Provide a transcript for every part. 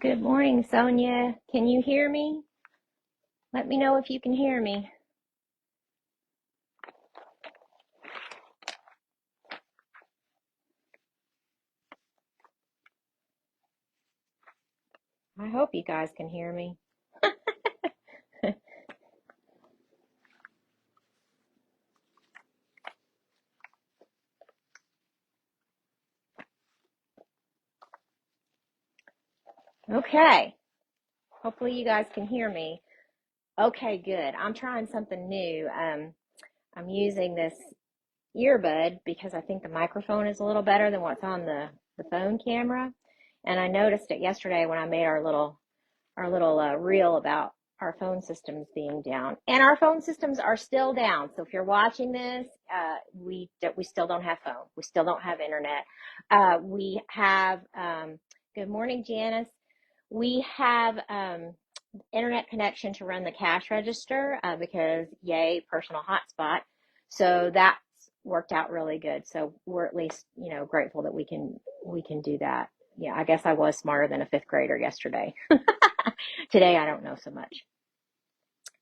Good morning, Sonia. Can you hear me? Let me know if you can hear me. I hope you guys can hear me. Okay. Hopefully you guys can hear me. Okay, good. I'm trying something new. I'm using this earbud because I think the microphone is a little better than what's on the phone camera. And I noticed it yesterday when I made our little reel about our phone systems being down, and our phone systems are still down. So if you're watching this, we still don't have phone. We still don't have internet. We have good morning, Janice. We have internet connection to run the cash register because yay, personal hotspot. So that's worked out really good. So we're at least grateful that we can do that. Yeah, I guess I was smarter than a fifth grader yesterday. Today, I don't know so much.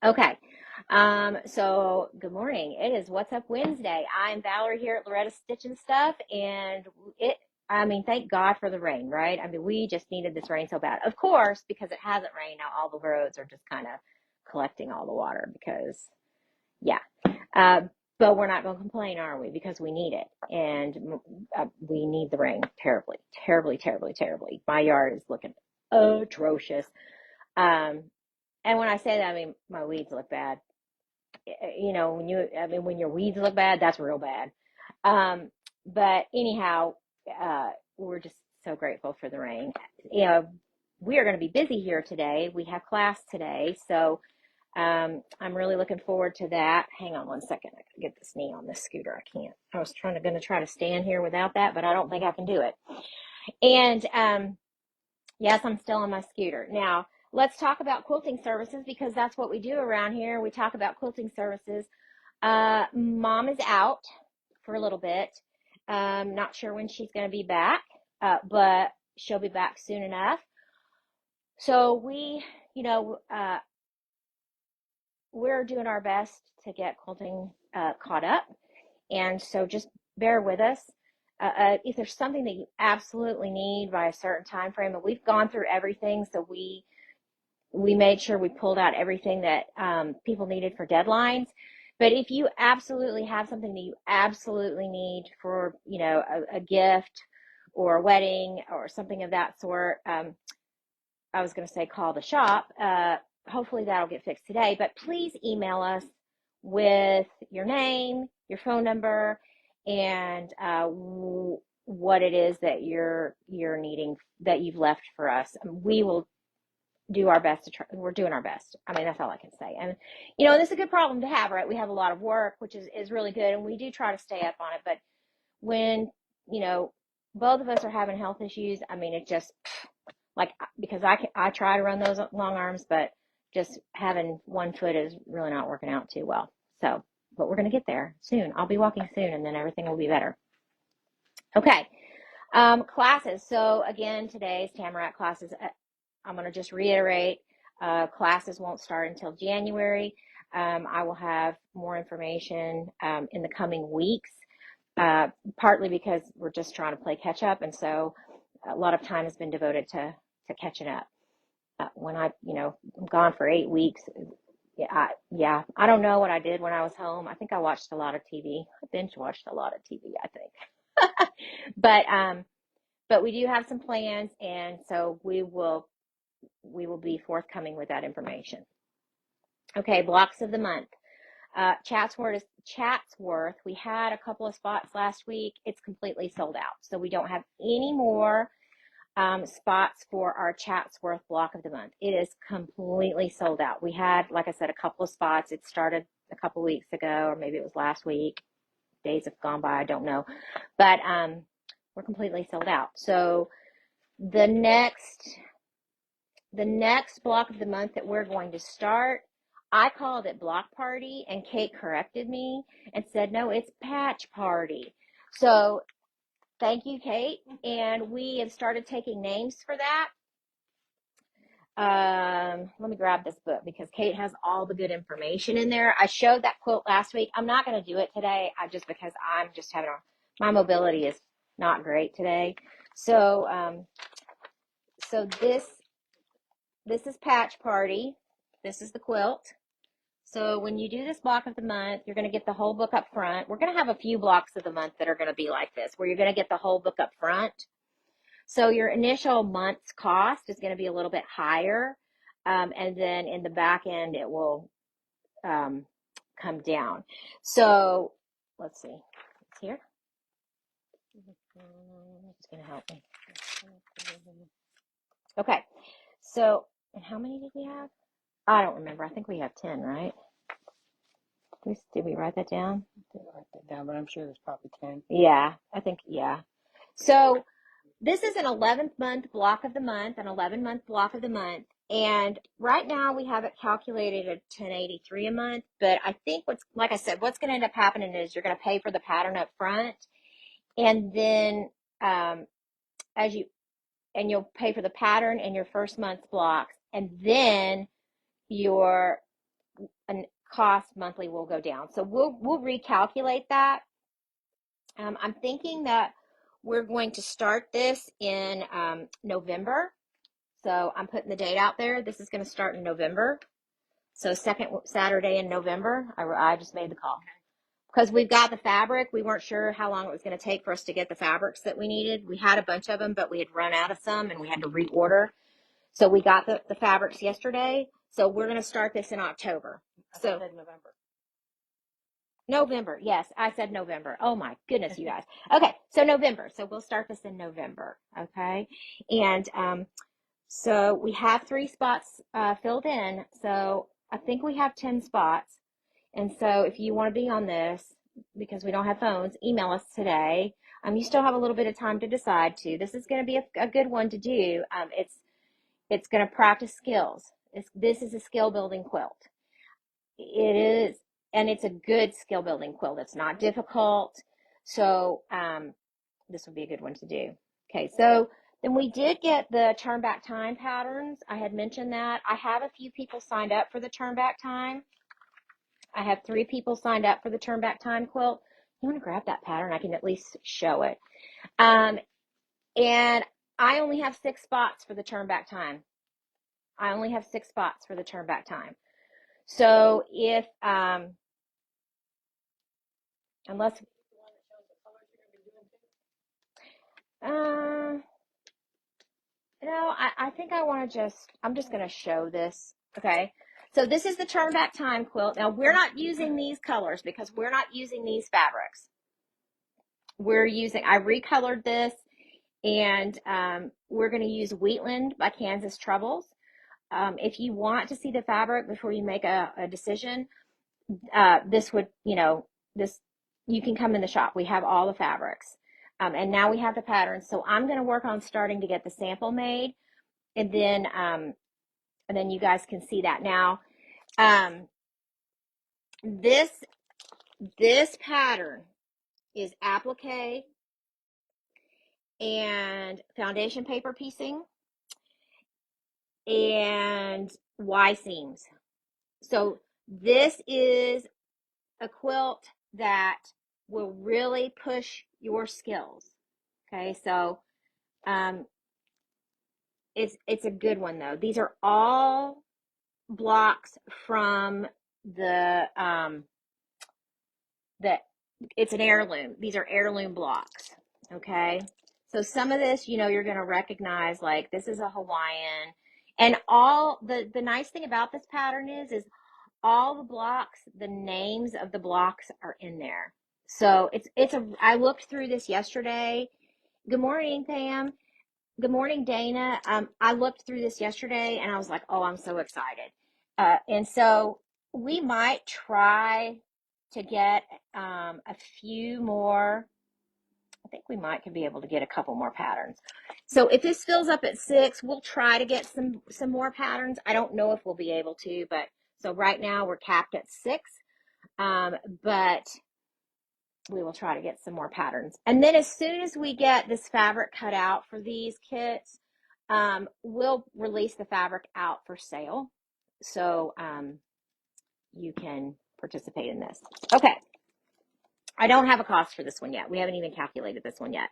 Okay. So good morning. It is What's Up Wednesday. I'm Valerie here at Loretta Stitch and Stuff, and thank God for the rain, right? I mean, we just needed this rain so bad. Of course, because it hasn't rained, now all the roads are just kind of collecting all the water because, yeah. Uh, but we're not going to complain, are we? Because we need it, and we need the rain terribly, terribly, terribly, terribly. My yard is looking atrocious. Um, and when I say that, I mean my weeds look bad. When your weeds look bad, that's real bad. Um, but anyhow, we're just so grateful for the rain. You know, we are going to be busy here today. We have class today, so I'm really looking forward to that. Hang on one second. I gotta get this knee on this scooter. I can't. I was going to try to stand here without that, but I don't think I can do it. And yes, I'm still on my scooter. Now, let's talk about quilting services because that's what we do around here. We talk about quilting services. Mom is out for a little bit. Not sure when she's going to be back, but she'll be back soon enough. So we're doing our best to get quilting caught up. And so just bear with us. If there's something that you absolutely need by a certain time frame, and we've gone through everything, so we made sure we pulled out everything that people needed for deadlines. But if you absolutely have something that you absolutely need for, a gift or a wedding or something of that sort, I was going to say call the shop. Hopefully that'll get fixed today. But please email us with your name, your phone number, and what it is that you're needing that you've left for us. We will do our best to try. We're doing our best. I mean, that's all I can say. And this is a good problem to have, right? We have a lot of work, which is really good, and we do try to stay up on it. But when both of us are having health issues, I mean, it just like because I try to run those long arms, but just having one foot is really not working out too well. So, but we're gonna get there soon. I'll be walking soon, and then everything will be better. Okay. Classes. So again, today's Tamarack classes. I'm going to just reiterate, classes won't start until January. I will have more information in the coming weeks, partly because we're just trying to play catch up. And so a lot of time has been devoted to catching up. When I'm gone for 8 weeks, I don't know what I did when I was home. I think I watched a lot of TV. I binge watched a lot of TV, I think. But we do have some plans, and so we will be forthcoming with that information. Okay, blocks of the month. Chatsworth. We had a couple of spots last week. It's completely sold out. So we don't have any more spots for our Chatsworth block of the month. It is completely sold out. We had, like I said, a couple of spots. It started a couple weeks ago, or maybe it was last week. Days have gone by, I don't know. But we're completely sold out. So the next block of the month that we're going to start, I called it block party, and Kate corrected me and said, no, it's patch party. So thank you, Kate. And we have started taking names for that. let me grab this book because Kate has all the good information in there. I showed that quilt last week. I'm not going to do it today. Because I'm just having my mobility is not great today. So, so this is Patch Party. This is the quilt. So when you do this block of the month, you're going to get the whole book up front. We're going to have a few blocks of the month that are going to be like this, where you're going to get the whole book up front. So your initial month's cost is going to be a little bit higher. And then in the back end, it will come down. So let's see. It's here. It's going to help me. Okay. So, and how many did we have? I don't remember. I think we have 10, right? Did we write that down? I didn't write that down, but I'm sure there's probably 10. Yeah, I think, yeah. So this is an 11th month block of the month, an 11-month block of the month. And right now we have it calculated at $10.83 a month. But I think like I said, what's going to end up happening is you're going to pay for the pattern up front. And then you'll pay for the pattern in your first month's blocks. And then your cost monthly will go down. So we'll recalculate that. I'm thinking that we're going to start this in November. So I'm putting the date out there. This is going to start in November. So second Saturday in November. I just made the call. Because we've got the fabric. We weren't sure how long it was going to take for us to get the fabrics that we needed. We had a bunch of them, but we had run out of some and we had to reorder. So we got the fabrics yesterday. So we're going to start this in October. I said November. November. Yes, I said November. Oh my goodness, you guys. Okay, so November. So we'll start this in November. Okay. And so we have 3 spots filled in. So I think we have 10 spots. And so if you want to be on this, because we don't have phones, email us today. You still have a little bit of time to decide too. This is going to be a good one to do. It's going to practice skills. This is a skill building quilt. It is, and it's a good skill building quilt. It's not difficult. So this would be a good one to do. Okay, so then we did get the turn back time patterns. I had mentioned that. I have a few people signed up for the turn back time. I have 3 people signed up for the turn back time quilt. You want to grab that pattern? I can at least show it. And I only have 6 spots for the turn back time. I only have 6 spots for the turn back time. So if, unless, no, I think I want to I'm just going to show this. Okay. So this is the turn back time quilt. Now we're not using these colors because we're not using these fabrics. I recolored this and we're going to use Wheatland by Kansas Troubles. If you want to see the fabric before you make a decision, this would, you can come in the shop. We have all the fabrics. And now we have the patterns. So I'm going to work on starting to get the sample made, and then you guys can see that. Now, this pattern is applique and foundation paper piecing and Y seams. So this is a quilt that will really push your skills. Okay, so it's a good one though. These are all blocks from the it's an heirloom. These are heirloom blocks. Okay, so some of this, you're going to recognize, like this is a Hawaiian, and all the nice thing about this pattern is all the blocks, the names of the blocks are in there. So I looked through this yesterday. Good morning, Pam. Good morning, Dana. I looked through this yesterday and I was like, oh, I'm so excited. And so we might try to get a few more. I think we could be able to get a couple more patterns. So if this fills up at 6, we'll try to get some more patterns. I don't know if we'll be able to, but so right now we're capped at 6, but we will try to get some more patterns. And then as soon as we get this fabric cut out for these kits, we'll release the fabric out for sale. So you can participate in this. Okay. I don't have a cost for this one yet. We haven't even calculated this one yet.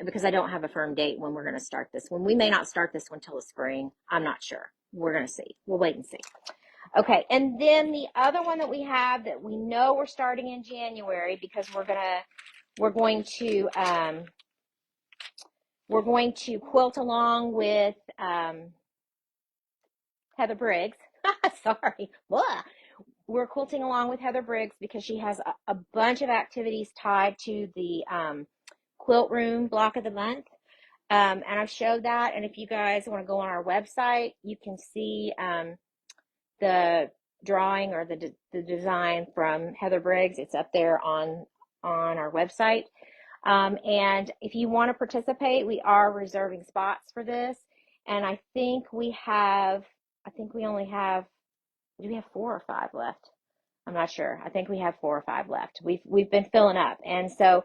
Because I don't have a firm date when we're going to start this one. We may not start this one till the spring. I'm not sure. We're going to see. We'll wait and see. Okay, and then the other one that we have that we know we're starting in January because we're going to quilt along with Heather Briggs. Sorry, blah. We're quilting along with Heather Briggs because she has a bunch of activities tied to the quilt room block of the month. And I've showed that. And if you guys want to go on our website, you can see the drawing or the design from Heather Briggs. It's up there on our website. And if you want to participate, we are reserving spots for this. And I think we only have, do we have 4 or 5 left? I'm not sure. I think we have 4 or 5 left. We've been filling up. And so,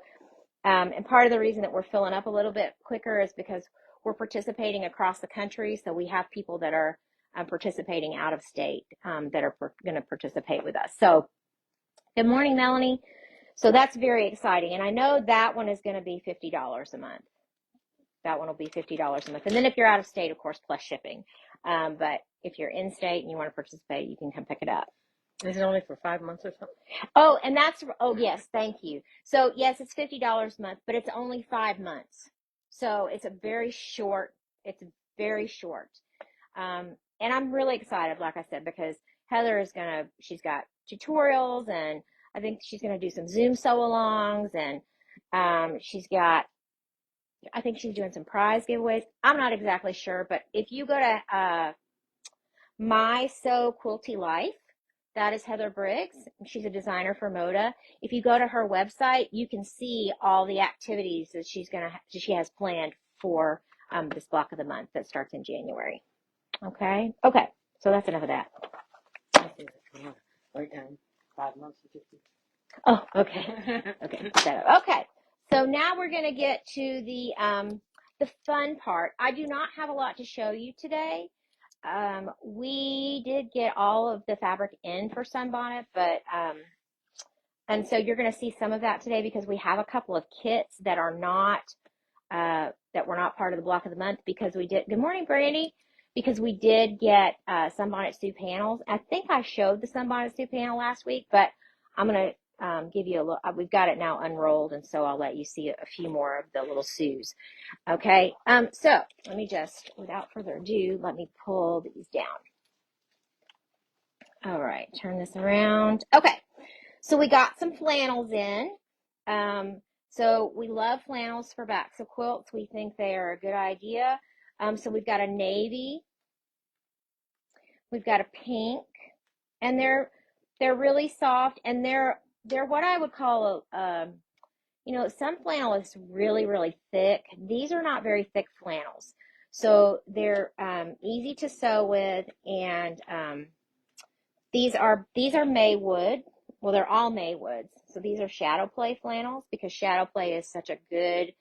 and part of the reason that we're filling up a little bit quicker is because we're participating across the country. So we have people that are participating out of state that are going to participate with us. So good morning, Melanie. So that's very exciting. And I know that one is going to be $50 a month. That one will be $50 a month. And then if you're out of state, of course, plus shipping. But if you're in state and you want to participate, you can come pick it up. Is it only for 5 months or something? Oh, and yes, thank you. So yes, it's $50 a month, but it's only 5 months. So it's very short. And I'm really excited, like I said, because Heather she's got tutorials, and I think she's going to do some Zoom sew-alongs, and I think she's doing some prize giveaways. I'm not exactly sure, but if you go to My Sew Quilty Life, that is Heather Briggs. She's a designer for Moda. If you go to her website, you can see all the activities that she has planned for this block of the month that starts in January. Okay. So that's enough of that. I see that. Right down 5 months to 50. Oh, okay. Okay. So now we're going to get to the fun part. I do not have a lot to show you today. We did get all of the fabric in for Sunbonnet, but and so you're going to see some of that today because we have a couple of kits that are not that were not part of the block of the month because we did. Good morning, Brandy. Because we did get Sunbonnet Stew panels. I think I showed the Sunbonnet Stew panel last week, but I'm going to give you a look. We've got it now unrolled, and so I'll let you see a few more of the little Sues. Okay, so let me just, without further ado, let me pull these down. All right, turn this around. Okay, so we got some flannels in. So we love flannels for backs of quilts. We think they are a good idea. So we've got a navy, we've got a pink, and they're really soft, and they're what I would call some flannel is really, really thick. These are not very thick flannels, so they're easy to sew with, and these are Maywood. Well, they're all Maywoods. So these are Shadow Play flannels because Shadow Play is such a good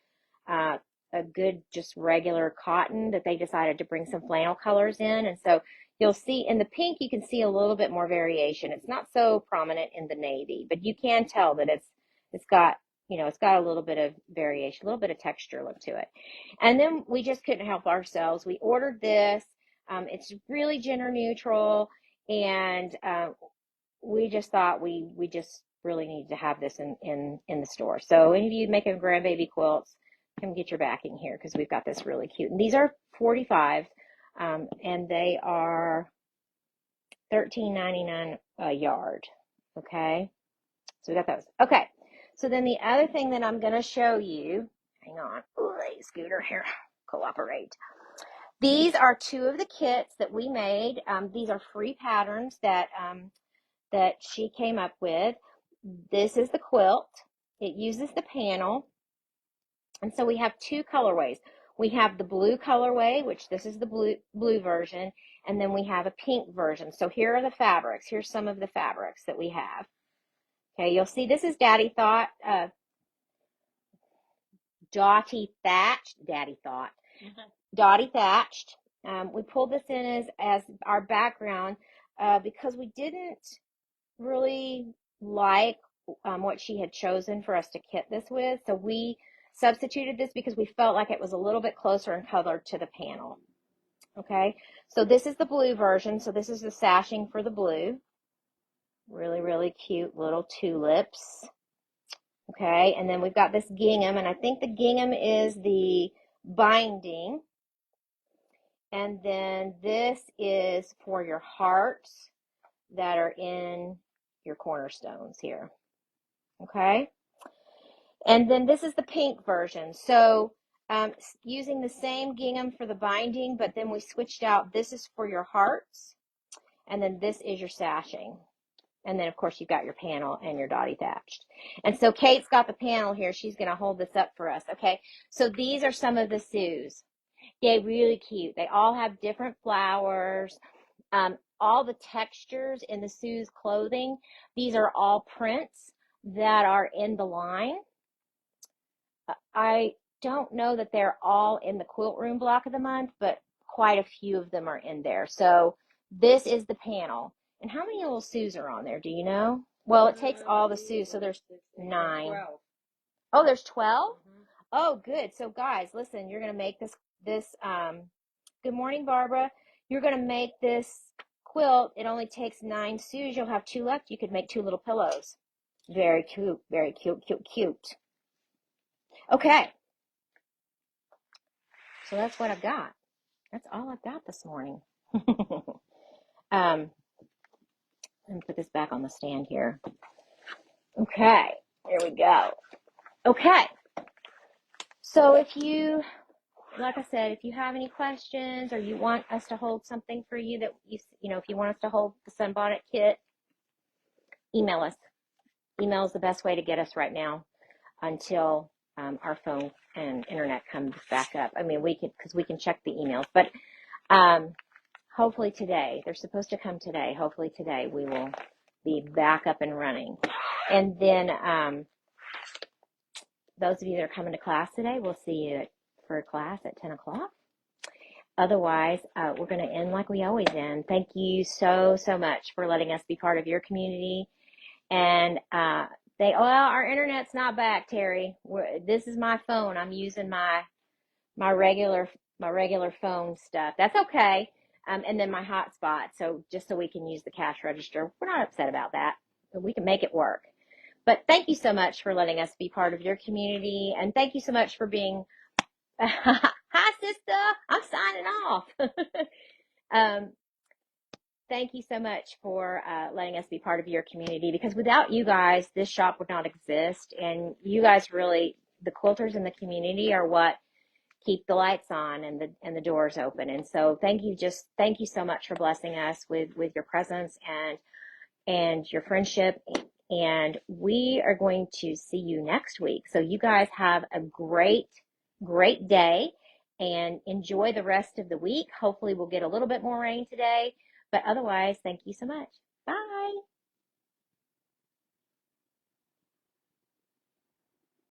just regular cotton that they decided to bring some flannel colors in. And so you'll see in the pink, you can see a little bit more variation. It's not so prominent in the navy, but you can tell that it's got a little bit of variation, a little bit of texture look to it. And then we just couldn't help ourselves. We ordered this. It's really gender neutral, and we just thought we just really needed to have this in the store. So any of you making grandbaby quilts, come get your backing here because we've got this really cute. And these are 45, and they are $13.99 a yard. Okay, so we got those. Okay, so then the other thing that I'm going to show you, hang on, hey, Scooter, here, cooperate. These are 2 of the kits that we made. These are free patterns that she came up with. This is the quilt. It uses the panel. And so we have 2 colorways. We have the blue colorway, which this is the blue version, and then we have a pink version. So here are the fabrics. Here's some of the fabrics that we have. Okay, you'll see this is Daddy Thought, Dotty Thatch, Daddy Thought. Dottie thatched. We pulled this in as our background because we didn't really like what she had chosen for us to kit this with. So we substituted this because we felt like it was a little bit closer in color to the panel. Okay, so this is the blue version. So this is the sashing for the blue. Really, really cute little tulips. Okay, and then we've got this gingham, and I think the gingham is the binding. And then this is for your hearts that are in your cornerstones here. Okay, and then this is the pink version. So using the same gingham for the binding, but then we switched out. This is for your hearts, and then this is your sashing. And then, of course, you've got your panel and your Dottie thatched. And so Kate's got the panel here. She's going to hold this up for us. Okay, so these are some of the Sues. They're really cute. They all have different flowers. All the textures in the Sue's clothing, these are all prints that are in the line. I don't know that they're all in the quilt room block of the month, but quite a few of them are in there. So this is the panel. And how many little Sues are on there? Do you know? Well, it takes all the Sues, so there's 9. 12. Oh, there's 12? Mm-hmm. Oh, good. So guys, listen, you're going to make this good morning, Barbara. You're going to make this quilt. It only takes 9 Sues. You'll have 2 left. You could make 2 little pillows. Very cute, very cute, cute, cute. Okay. So that's what I've got. That's all I've got this morning. Let me put this back on the stand here. Okay, there we go. Okay, so if you, like I said, if you have any questions or you want us to hold something for you that you know, if you want us to hold the Sunbonnet kit, email us. Email is the best way to get us right now until our phone and internet comes back up. I mean, because we can check the emails, but hopefully today, they're supposed to come today. Hopefully today we will be back up and running. And then those of you that are coming to class today, we'll see you for class at 10 o'clock. Otherwise, we're going to end like we always end. Thank you so, so much for letting us be part of your community. And our internet's not back, Terry. This is my phone. I'm using my regular phone stuff. That's okay. And then my hotspot. So just so we can use the cash register. We're not upset about that. We can make it work. But thank you so much for letting us be part of your community. And thank you so much for being, hi sister, I'm signing off. Thank you so much for letting us be part of your community, because without you guys, this shop would not exist. And you guys really, the quilters in the community are what keep the lights on and the doors open. And so thank you so much for blessing us with your presence and your friendship. And we are going to see you next week. So you guys have a great day and enjoy the rest of the week. Hopefully we'll get a little bit more rain today, but otherwise, thank you so much. Bye.